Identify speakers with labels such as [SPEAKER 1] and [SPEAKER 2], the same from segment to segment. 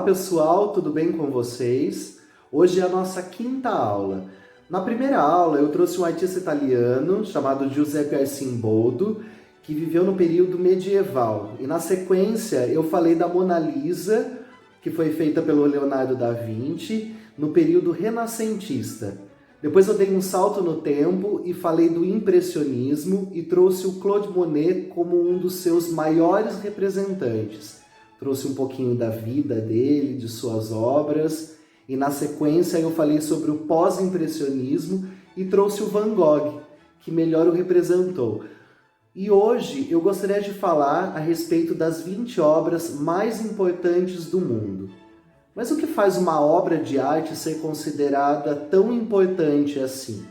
[SPEAKER 1] Olá pessoal, tudo bem com vocês? Hoje é a nossa quinta aula. Na primeira aula eu trouxe um artista italiano chamado Giuseppe Arcimboldo, que viveu no período medieval. E na sequência eu falei da Mona Lisa, que foi feita pelo Leonardo da Vinci, no período renascentista. Depois eu dei um salto no tempo e falei do impressionismo e trouxe o Claude Monet como um dos seus maiores representantes. Trouxe um pouquinho da vida dele, de suas obras, e na sequência eu falei sobre o pós-impressionismo e trouxe o Van Gogh, que melhor o representou. E hoje eu gostaria de falar a respeito das 20 obras mais importantes do mundo. Mas o que faz uma obra de arte ser considerada tão importante assim?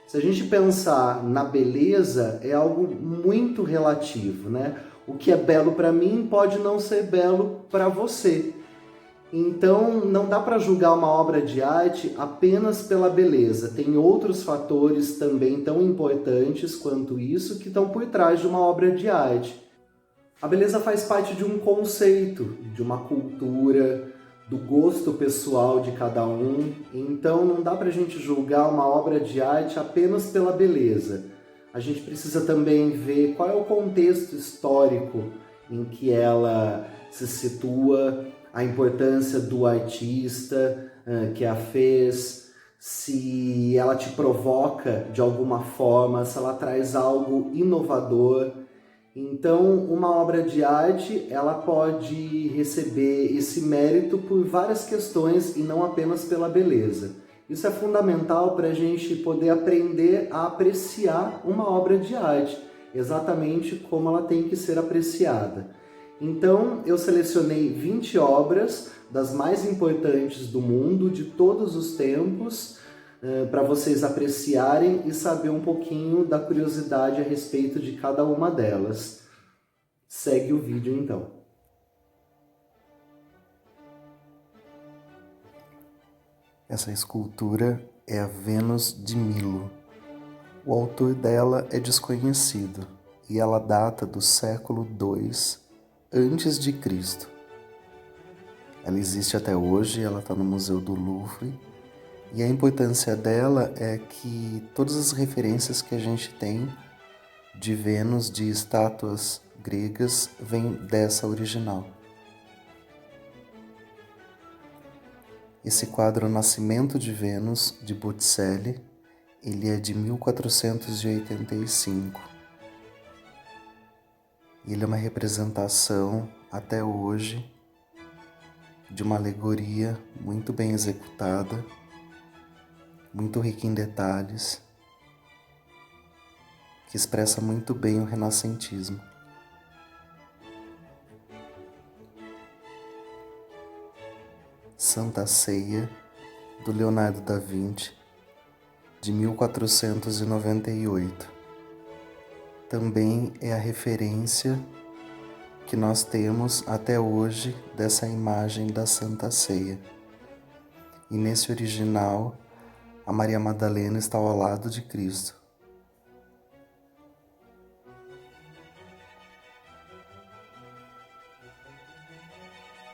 [SPEAKER 1] Se a gente pensar na beleza, é algo muito relativo, né? O que é belo para mim pode não ser belo para você. Então, não dá para julgar uma obra de arte apenas pela beleza. Tem outros fatores também tão importantes quanto isso que estão por trás de uma obra de arte. A beleza faz parte de um conceito, de uma cultura, do gosto pessoal de cada um. Então, não dá para a gente julgar uma obra de arte apenas pela beleza. A gente precisa também ver qual é o contexto histórico em que ela se situa, a importância do artista que a fez, se ela te provoca de alguma forma, se ela traz algo inovador. Então, uma obra de arte, ela pode receber esse mérito por várias questões e não apenas pela beleza. Isso é fundamental para a gente poder aprender a apreciar uma obra de arte, exatamente como ela tem que ser apreciada. Então, eu selecionei 20 obras das mais importantes do mundo, de todos os tempos, para vocês apreciarem e saber um pouquinho da curiosidade a respeito de cada uma delas. Segue o vídeo então.
[SPEAKER 2] Essa escultura é a Vênus de Milo. O autor dela é desconhecido e ela data do século II antes de Cristo. Ela existe até hoje, ela está no Museu do Louvre, e a importância dela é que todas as referências que a gente tem de Vênus, de estátuas gregas, vêm dessa original. Esse quadro Nascimento de Vênus, de Botticelli, ele é de 1485. Ele é uma representação, até hoje, de uma alegoria muito bem executada, muito rica em detalhes, que expressa muito bem o renascentismo. Santa Ceia, do Leonardo da Vinci, de 1498. Também é a referência que nós temos até hoje dessa imagem da Santa Ceia. E nesse original, a Maria Madalena está ao lado de Cristo.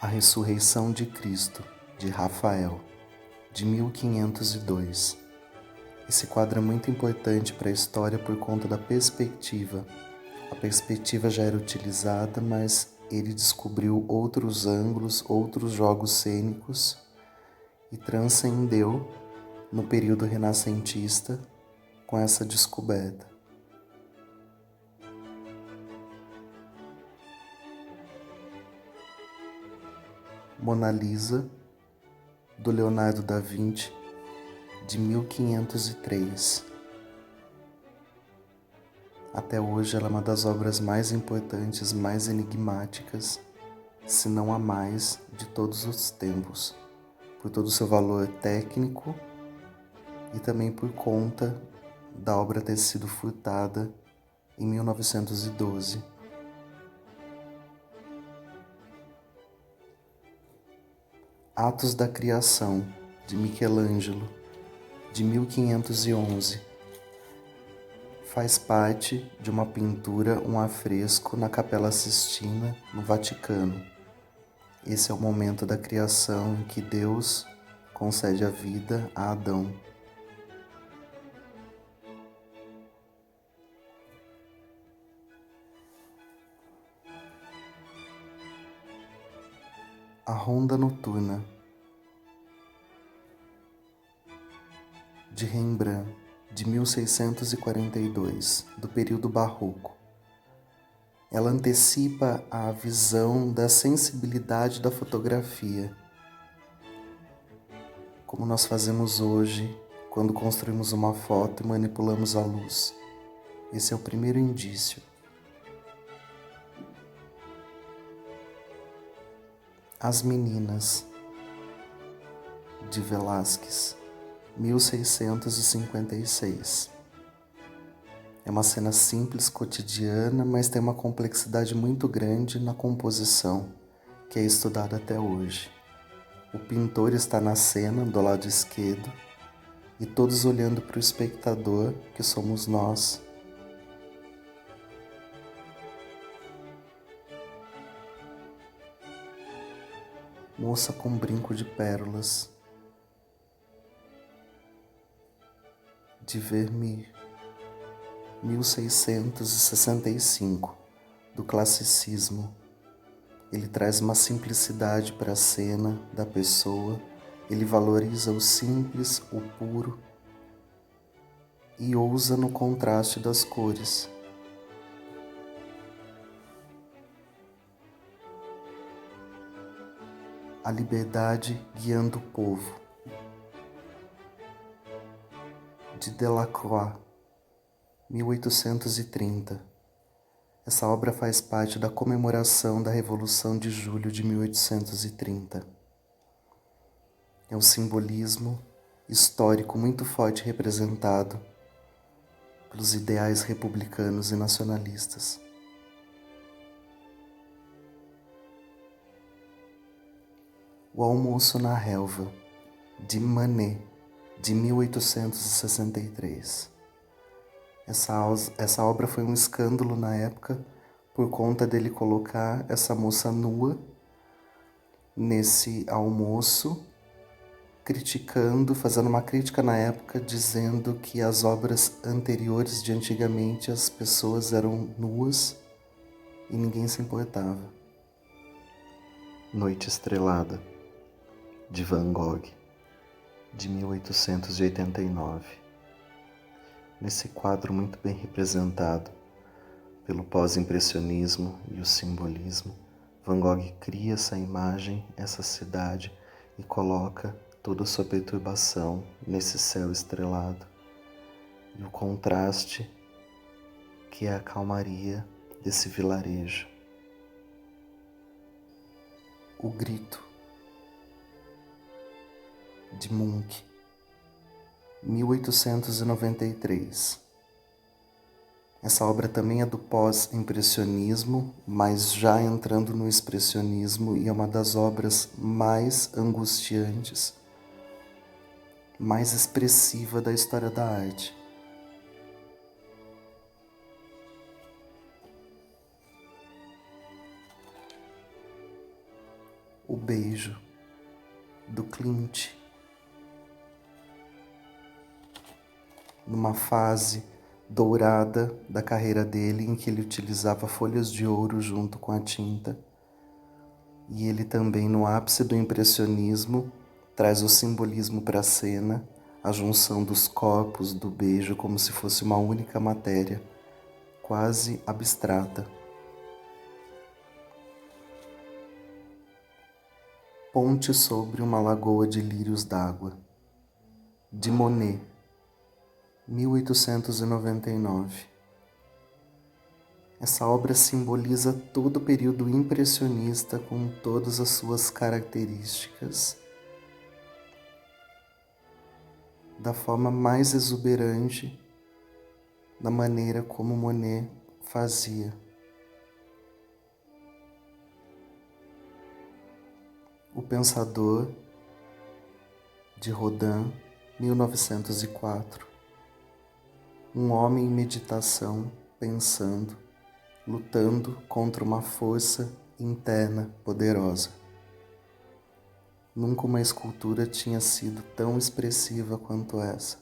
[SPEAKER 2] A Ressurreição de Cristo, de Rafael, de 1502. Esse quadro é muito importante para a história por conta da perspectiva. A perspectiva já era utilizada, mas ele descobriu outros ângulos, outros jogos cênicos e transcendeu no período renascentista com essa descoberta. Mona Lisa, do Leonardo da Vinci, de 1503. Até hoje ela é uma das obras mais importantes, mais enigmáticas, se não a mais, de todos os tempos, por todo o seu valor técnico e também por conta da obra ter sido furtada em 1912. Atos da Criação, de Michelangelo, de 1511. Faz parte de uma pintura, um afresco na Capela Sistina, no Vaticano. Esse é o momento da criação em que Deus concede a vida a Adão. A Ronda Noturna, de Rembrandt, de 1642, do período barroco. Ela antecipa a visão da sensibilidade da fotografia, como nós fazemos hoje quando construímos uma foto e manipulamos a luz. Esse é o primeiro indício. As Meninas, de Velázquez, 1656. É uma cena simples, cotidiana, mas tem uma complexidade muito grande na composição, que é estudada até hoje. O pintor está na cena, do lado esquerdo, e todos olhando para o espectador, que somos nós. Moça com brinco de pérolas, de Vermeer, 1665, do classicismo. Ele traz uma simplicidade para a cena da pessoa, ele valoriza o simples, o puro e ousa no contraste das cores. A liberdade guiando o povo, de Delacroix, 1830. Essa obra faz parte da comemoração da Revolução de Julho de 1830. É um simbolismo histórico muito forte representado pelos ideais republicanos e nacionalistas. O Almoço na Relva, de Manet, de 1863. Essa obra foi um escândalo na época por conta dele colocar essa moça nua nesse almoço, fazendo uma crítica na época, dizendo que as obras anteriores de antigamente as pessoas eram nuas e ninguém se importava. Noite Estrelada, de Van Gogh, de 1889. Nesse quadro muito bem representado pelo pós-impressionismo e o simbolismo, Van Gogh cria essa imagem, essa cidade e coloca toda a sua perturbação nesse céu estrelado e o contraste que é a calmaria desse vilarejo. O Grito, de Munch, 1893. Essa obra também é do pós-impressionismo, mas já entrando no expressionismo, e é uma das obras mais angustiantes, mais expressiva da história da arte. O Beijo, do Klimt. Numa fase dourada da carreira dele, em que ele utilizava folhas de ouro junto com a tinta. E ele também, no ápice do impressionismo, traz o simbolismo para a cena, a junção dos corpos, do beijo, como se fosse uma única matéria, quase abstrata. Ponte sobre uma lagoa de lírios d'água, de Monet, 1899. Essa obra simboliza todo o período impressionista com todas as suas características, da forma mais exuberante, da maneira como Monet fazia. O Pensador, de Rodin, 1904. Um homem em meditação, pensando, lutando contra uma força interna poderosa. Nunca uma escultura tinha sido tão expressiva quanto essa.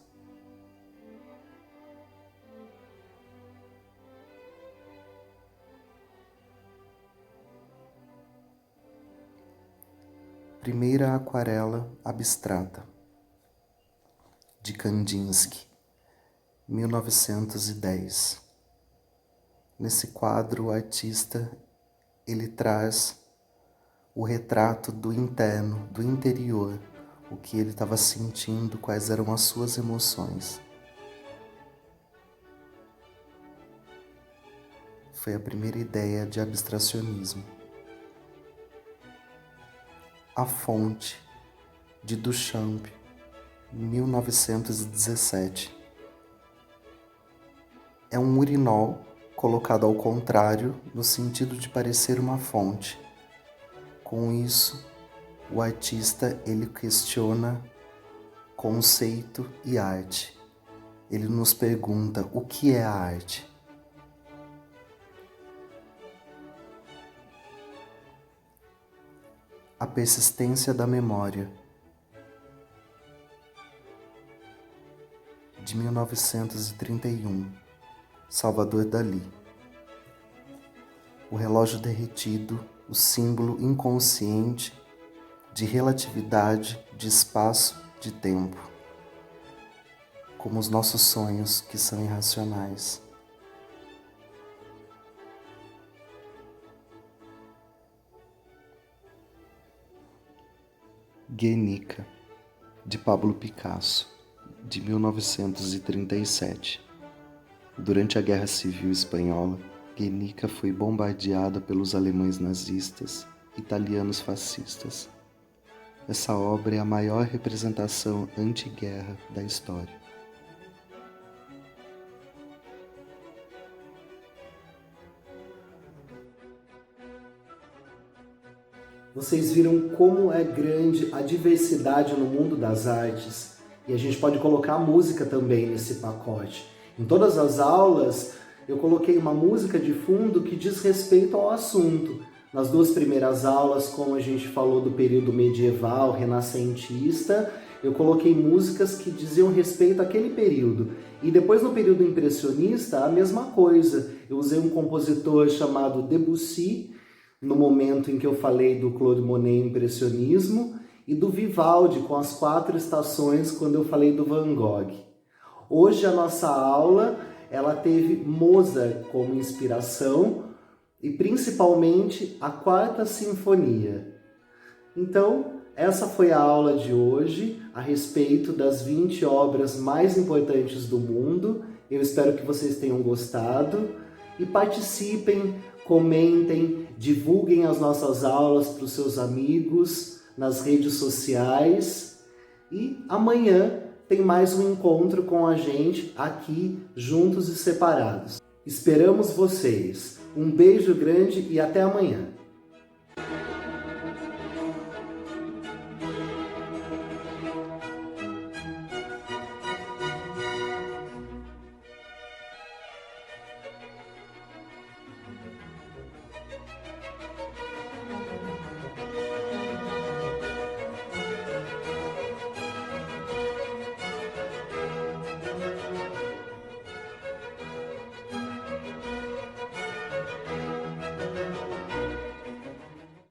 [SPEAKER 2] Primeira aquarela abstrata, de Kandinsky, 1910. Nesse quadro, o artista ele traz o retrato do interno, do interior, o que ele estava sentindo, quais eram as suas emoções. Foi a primeira ideia de abstracionismo. A Fonte, de Duchamp, 1917. É um urinol colocado ao contrário, no sentido de parecer uma fonte. Com isso, o artista ele questiona conceito e arte. Ele nos pergunta o que é a arte. A persistência da memória, de 1931, Salvador Dalí. O relógio derretido, o símbolo inconsciente de relatividade, de espaço, de tempo, como os nossos sonhos que são irracionais. Guernica, de Pablo Picasso, de 1937. Durante a Guerra Civil Espanhola, Guernica foi bombardeada pelos alemães nazistas, italianos fascistas. Essa obra é a maior representação anti-guerra da história.
[SPEAKER 1] Vocês viram como é grande a diversidade no mundo das artes e a gente pode colocar a música também nesse pacote. Em todas as aulas eu coloquei uma música de fundo que diz respeito ao assunto. Nas duas primeiras aulas, como a gente falou do período medieval, renascentista, eu coloquei músicas que diziam respeito àquele período. E depois no período impressionista, a mesma coisa. Eu usei um compositor chamado Debussy, no momento em que eu falei do Claude Monet impressionismo, e do Vivaldi com as 4 estações quando eu falei do Van Gogh. Hoje a nossa aula ela teve Mozart como inspiração e principalmente a 4ª Sinfonia. Então, essa foi a aula de hoje a respeito das 20 obras mais importantes do mundo. Eu espero que vocês tenham gostado e participem, comentem, divulguem as nossas aulas para os seus amigos nas redes sociais e amanhã tem mais um encontro com a gente aqui, juntos e separados. Esperamos vocês. Um beijo grande e até amanhã.